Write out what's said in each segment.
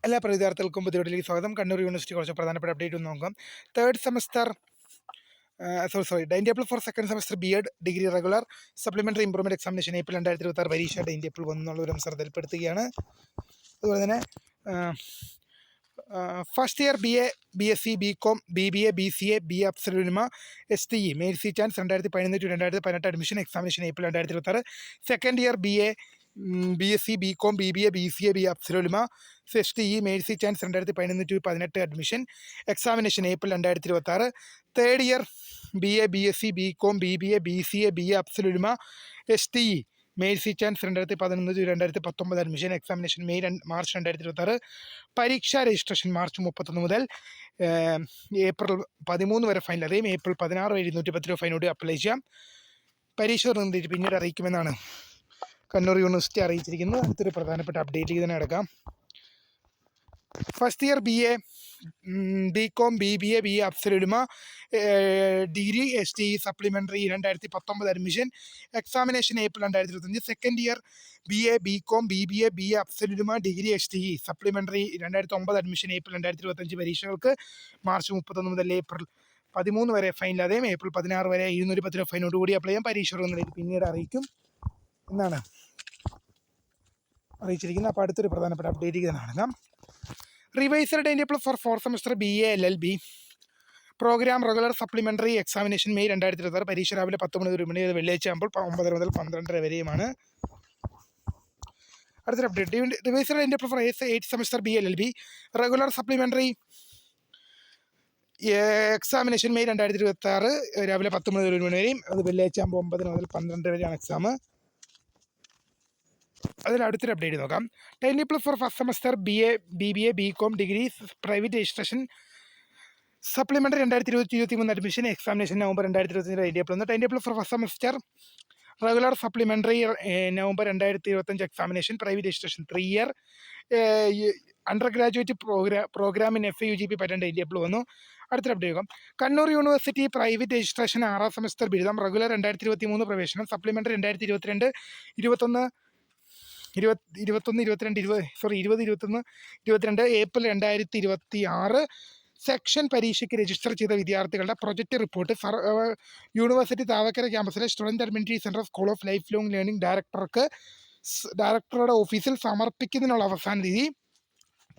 എല്ലാ വിദ്യാർത്ഥികൾക്കും പുതിയവിടിലേക്ക് സ്വാഗതം. കണ്ണൂർ യൂണിവേഴ്സിറ്റി കുറച്ച് പ്രധാനപ്പെട്ട അപ്ഡേറ്റ് ഒന്ന് നോക്കാം. Third semester time table for second semester BEd degree regular supplementary improvement examination April 2026 പരീക്ഷ ഡൈൻ ടേബിൾ വന്നുള്ള ഒരു ശ്രദ്ധയിൽപ്പെടുത്തുകയാണ്. അതുപോലെ തന്നെ first year BA BSc BCom BBA BCA BA അബ്സല്യൂമ STE mercy chance 2017 to 2018 admission examination April 2026. Second year BA BSc BCom BBA BCA BA അബ്സല്യൂമ STE mercy chance 2017 to 2018 admission examination April 2026. Third year BA BSc BCom BBA BCA BA അബ്സല്യൂമ STE mercy chance 2011 to 2019 admission examination March 2026. പരീക്ഷാ registration March 31 മുതൽ April 13 വരെ final. അതേയും April 16 വരെ 210 രൂപ ഫൈനോട് apply ചെയ്യാം. പരീക്ഷ നിർത്തിയിട്ട് പിന്നീട് അറിയിക്കുമെന്നാണ് കണ്ണൂർ യൂണിവേഴ്സിറ്റി അറിയിച്ചിരിക്കുന്നത്. അടുത്തൊരു പ്രധാനപ്പെട്ട അപ്ഡേറ്റിലേക്ക് തന്നെ എടുക്കാം. First year BA BCom BBA BA അബ്സല്യൂമ degree STE supplementary 2019 admission examination April 2025. Second year BA BCom BBA BA അബ്സല്യൂമ degree STE supplementary 2009 admission April 2025 പരീക്ഷകൾക്ക് മാർച്ച് 31 മുതൽ ഏപ്രിൽ 13 വരെ ഫൈനില്ലാതെയും ഏപ്രിൽ 16 വരെ 210 രൂപ ഫൈനോട് കൂടി അപ്ലൈ ചെയ്യാം. പരീക്ഷ പിന്നീട് അറിയിക്കും എന്നാണ് അറിയിച്ചിരിക്കുന്നത്. അപ്പോൾ അടുത്തൊരു പ്രധാനപ്പെട്ട അപ്ഡേറ്റ് തന്നെ കാണാം. Revised time table for fourth semester BA LLB programme regular supplementary examination May 2026. പരീക്ഷ രാവിലെ 10 മണി വെള്ളിയാഴ്ച ആകുമ്പോൾ 9 മുതൽ 12 വരെയുമാണ്. അടുത്തൊരു update. Revised time table for 8th semester BA LLB regular supplementary examination May 2026 രാവിലെ 10 മുതൽ 1 മണി വരെയും. അത് വെള്ളിയാഴ്ച ആകുമ്പോൾ 9 മുതൽ 12 വരെയാണ് എക്സാം. അതിൽ അടുത്തൊരു അപ്ഡേറ്റ് നോക്കാം. Time table for first semester BA BBA BCom degree private registration supplementary 2023 admission examination November 2025 time table ഒന്ന്. Time table for first semester regular supplementary November 2025 examination private registration 3 year undergraduate programme in FAUGP pattern time table വന്നു. അടുത്തൊരു update നോക്കാം. Kannur university private registration 6ാം semester ബിരുദം regular 2023 പ്രവേശനം supplementary 2022 April 2026 section പരീക്ഷയ്ക്ക് register ചെയ്ത വിദ്യാർത്ഥികളുടെ പ്രൊജക്റ്റ് റിപ്പോർട്ട് യൂണിവേഴ്സിറ്റി താവക്കര ക്യാമ്പസിലെ student administrative centre of school of lifelong learning ഡയറക്ടറുടെ ഓഫീസിൽ സമർപ്പിക്കുന്നതിനുള്ള അവസാന തീയതി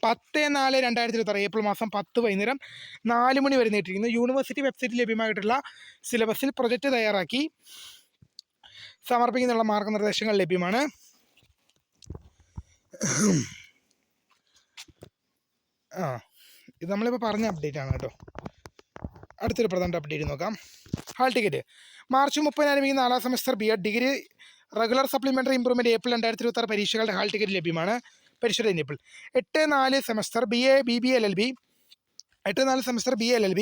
10/4/2026 ഏപ്രിൽ മാസം 10 വൈകുന്നേരം 4 മണി വരെ നീട്ടിയിരിക്കുന്നു. യൂണിവേഴ്സിറ്റി വെബ്സൈറ്റിൽ ലഭ്യമായിട്ടുള്ള സിലബസിൽ പ്രൊജക്റ്റ് തയ്യാറാക്കി സമർപ്പിക്കുന്നതിനുള്ള മാർഗനിർദ്ദേശങ്ങൾ ലഭ്യമാണ്. ഇത് നമ്മളിപ്പോൾ പറഞ്ഞ അപ്ഡേറ്റ് ആണ് കേട്ടോ. അടുത്തൊരു പ്രധാന അപ്ഡേറ്റ് നോക്കാം. ഹാൾ ടിക്കറ്റ് മാർച്ച് 30 ആരംഭിക്കുന്ന 4ാം semester BA degree regular supplementary improvement April 2026 പരീക്ഷകളുടെ ഹാൾ ടിക്കറ്റ് ലഭ്യമാണ്. പരീക്ഷ ഏപ്രിൽ 8-4 semester BA BBA LLB 8-4 semester BA LLB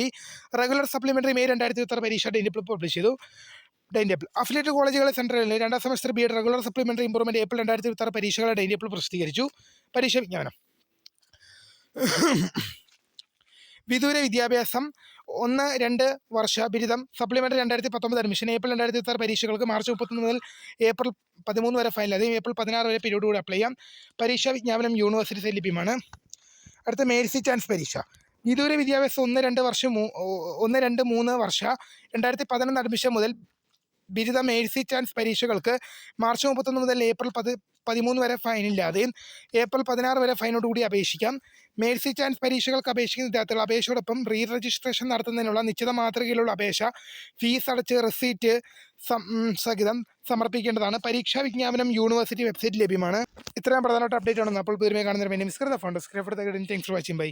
regular supplementary May 2026 പരീക്ഷ ഡൈൻ ടേബിൾ പബ്ലിഷ് ചെയ്തു. ഡൈൻ ടേബിൾ അഫിലിയേറ്റഡ് കോളേജുകളെ സെൻട്രലിൽ 2ാം semester BA regular supplementary improvement April 2026 പരീക്ഷകളുടെ ഡൈൻ ടേബിൾ പ്രസിദ്ധീകരിച്ചു. പരീക്ഷ വിജ്ഞാപനം. വിദൂര വിദ്യാഭ്യാസം 1-2 വർഷ ബിരുദം സപ്ലിമെൻ്ററി 2019 അഡ്മിഷൻ ഏപ്രിൽ 2026 പരീക്ഷകൾക്ക് മാർച്ച് 31 മുതൽ ഏപ്രിൽ 13 വരെ ഫൈനൽ. അതേയും ഏപ്രിൽ 16 വരെ പീരീഡ് കൂടി അപ്ലൈ ചെയ്യാം. പരീക്ഷാ വിജ്ഞാപനം യൂണിവേഴ്സിറ്റി സൈറ്റ് ലഭ്യമാണ്. അടുത്ത മേഴ്സി ചാൻസ് പരീക്ഷ വിദൂര വിദ്യാഭ്യാസം 1-2 വർഷ 2011 അഡ്മിഷൻ മുതൽ ബിരുദ മേഴ്സി ചാൻസ് പരീക്ഷകൾക്ക് മാർച്ച് 31 മുതൽ ഏപ്രിൽ 13 വരെ ഫൈനില്ലാതെയും ഏപ്രിൽ 16 വരെ ഫൈനോട് കൂടി അപേക്ഷിക്കാം. മേഴ്സി ചാൻസ് പരീക്ഷകൾക്ക് അപേക്ഷിക്കുന്ന വിദ്യാർത്ഥികൾ അപേക്ഷയോടൊപ്പം റീ രജിസ്ട്രേഷൻ നടത്തുന്നതിനുള്ള നിശ്ചിത മാതൃകയിലുള്ള അപേക്ഷ ഫീസ് അടച്ച് റെസീറ്റ് സഹിതം സമർപ്പിക്കേണ്ടതാണ്. പരീക്ഷാ വിജ്ഞാപനം യൂണിവേഴ്സിറ്റി വെബ്സൈറ്റ് ലഭ്യമാണ്. ഇത്രയും പ്രധാനപ്പെട്ട അപ്ഡേറ്റ് ആണ്. അപ്പോൾ പുതിയ കാണുന്ന താങ്ക്സ് ഫോർ വാച്ചിങ്. ബൈ.